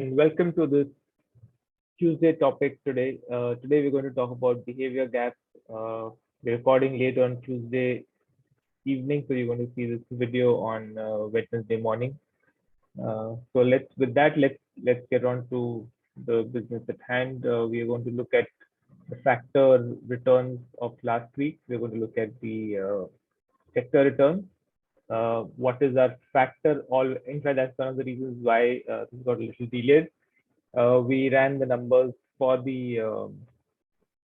Welcome to this Tuesday topic today. Today we're going to talk about behavior gaps. We're recording late on Tuesday evening, so you're going to see this video on Wednesday morning. Let's get on to the business at hand. We are going to look at the factor returns of last week. We're going to look at the sector returns. What is our factor? In fact, that's one of the reasons why this got a little delayed. We ran the numbers for the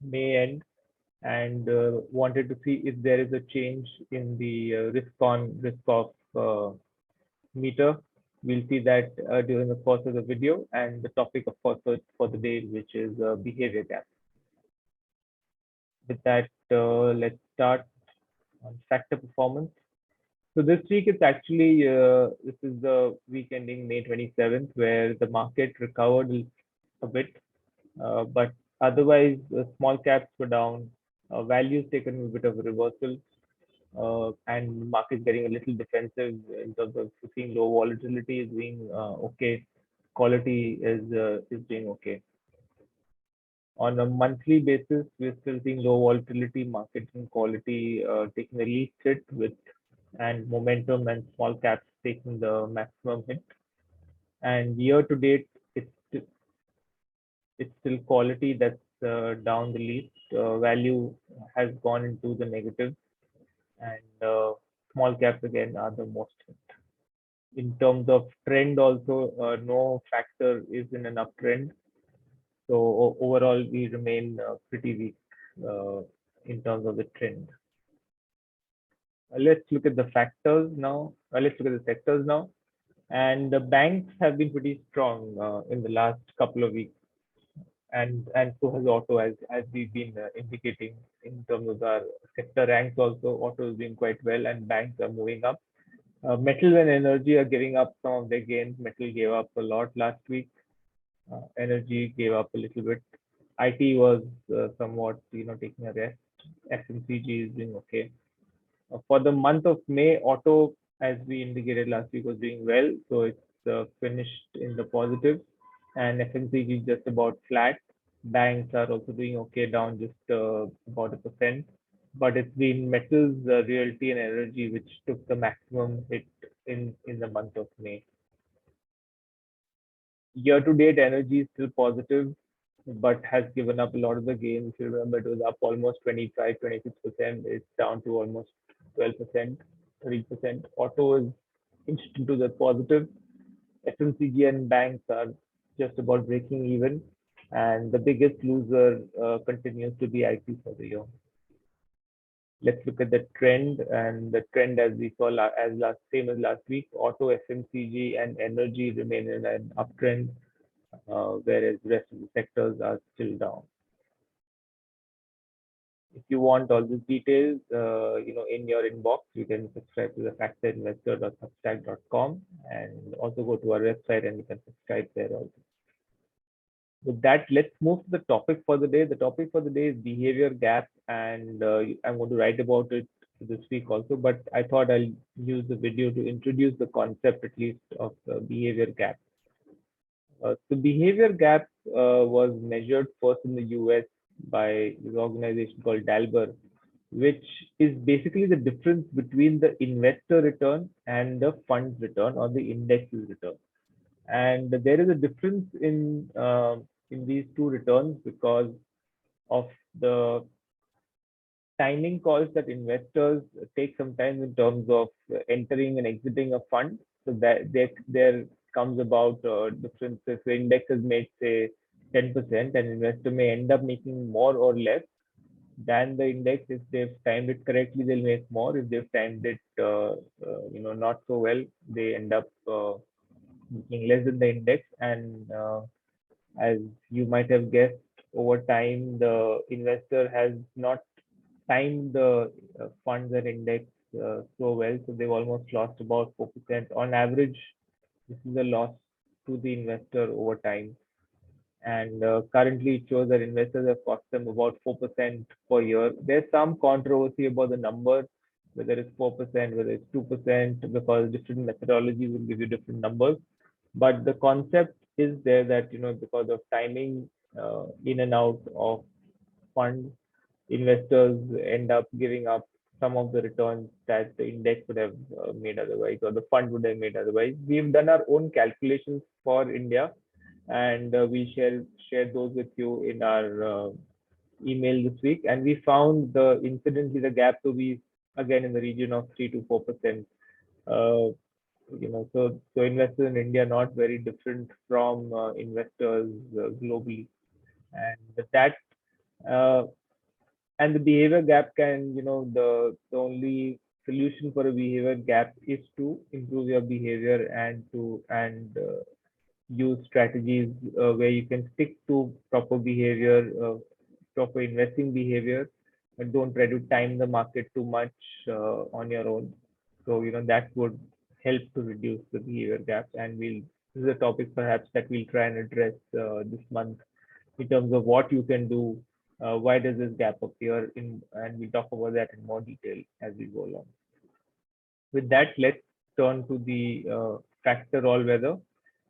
May end and wanted to see if there is a change in the risk on risk off meter. We'll see that during the course of the video, and the topic, of course, for the day, which is behavior gap. With that, let's start on factor performance. So this week it's actually this is the week ending May 27th, where the market recovered a bit, but otherwise small caps were down, values taken a bit of a reversal, and markets getting a little defensive in terms of seeing low volatility is being okay. Quality is doing okay. On a monthly basis, we're still seeing low volatility, markets and quality taking the least hit with and momentum and small caps taking the maximum hit. And year to date, it's still quality that's down the least. Value has gone into the negative, and small caps again are the most hit. In terms of trend, also, no factor is in an uptrend. So overall, we remain pretty weak in terms of the trend. Let's look at the factors now. Let's look at the sectors now. And the banks have been pretty strong in the last couple of weeks, and so has auto, as we've been indicating in terms of our sector ranks. Also, auto is doing quite well, and banks are moving up. Metal and energy are giving up some of their gains. Metal gave up a lot last week. Energy gave up a little bit. IT was somewhat, taking a rest. FMCG is doing okay. For the month of May, auto, as we indicated last week, was doing well, so it's finished in the positive, and FMCG is just about flat. Banks are also doing okay, down just about 1%, but it's been metals, realty, and energy which took the maximum hit in the month of May. Year to date, energy is still positive, but has given up a lot of the gains. If you remember, it was up almost 25, 26%. It's down to almost 12%, 30%. Auto is inched into the positive. FMCG and banks are just about breaking even. And the biggest loser continues to be IT for the year. Let's look at the trend, and the trend, as we saw same as last week, auto, FMCG, and energy remain in an uptrend, whereas the rest of the sectors are still down. If you want all these details, in your inbox, you can subscribe to the factorinvestor.substack.com, and also go to our website and you can subscribe there also. With that, let's move to the topic for the day. The topic for the day is behavior gap, and I'm going to write about it this week also, but I thought I'll use the video to introduce the concept, at least, of behavior gap. The behavior gap was measured first in the US by this organization called Dalber, which is basically the difference between the investor return and the fund's return, or the index's return. And there is a difference in these two returns because of the timing calls that investors take sometimes in terms of entering and exiting a fund. So that there comes about differences. The index has made, say, 10%, and investor may end up making more or less than the index. If they've timed it correctly, they'll make more. If they've timed it, not so well, they end up making less than the index. And as you might have guessed, over time, the investor has not timed the funds and index so well, so they've almost lost about 4% on average. This is a loss to the investor over time, and currently it shows that investors have cost them about 4% per year. There's some controversy about the number, whether it's 4%, whether it's 2%, because different methodologies will give you different numbers. But the concept is there that, because of timing in and out of funds, investors end up giving up some of the returns that the index would have made otherwise, or the fund would have made otherwise. We've done our own calculations for India, and we share those with you in our email this week. And we found the incidentally the gap to be again in the region of 3 to 4%. So investors in India are not very different from investors globally, and that uh, and the behavior gap can, the only solution for a behavior gap is to improve your behavior and use strategies where you can stick to proper behavior, proper investing behavior, but don't try to time the market too much on your own. So, that would help to reduce the behavior gap. And this is a topic perhaps that we'll try and address this month in terms of what you can do. Why does this gap appear and we'll talk about that in more detail as we go along. With that, let's turn to the factor all weather.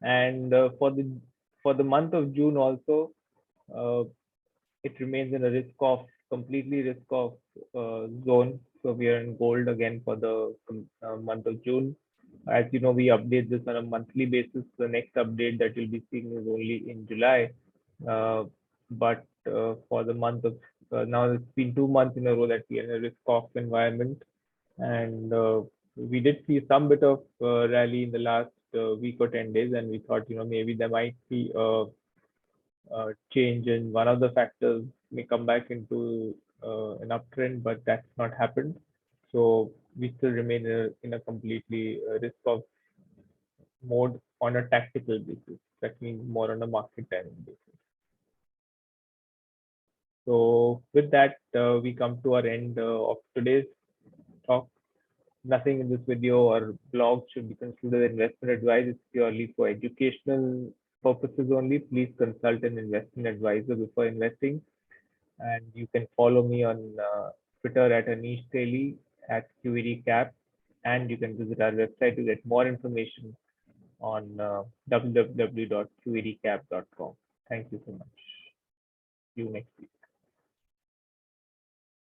And for the month of June also, uh, it remains in a completely risk of zone. So we are in gold again for the month of June. As you know, we update this on a monthly basis. The next update that you'll be seeing is only in July. But for the month of now, it's been 2 months in a row that we are in a risk off environment. And we did see some bit of rally in the last week or 10 days, and we thought, maybe there might be change in one of the factors may come back into an uptrend, but that's not happened. So we still remain in a completely risk of mode on a tactical basis. That means more on a market timing basis. So with that, we come to our end of today's talk. Nothing in this video or blog should be considered investment advice. It's purely for educational purposes only. Please consult an investment advisor before investing. And you can follow me on Twitter at Anish Teli at QEDCap. And you can visit our website to get more information on www.qedcap.com. Thank you so much. See you next week.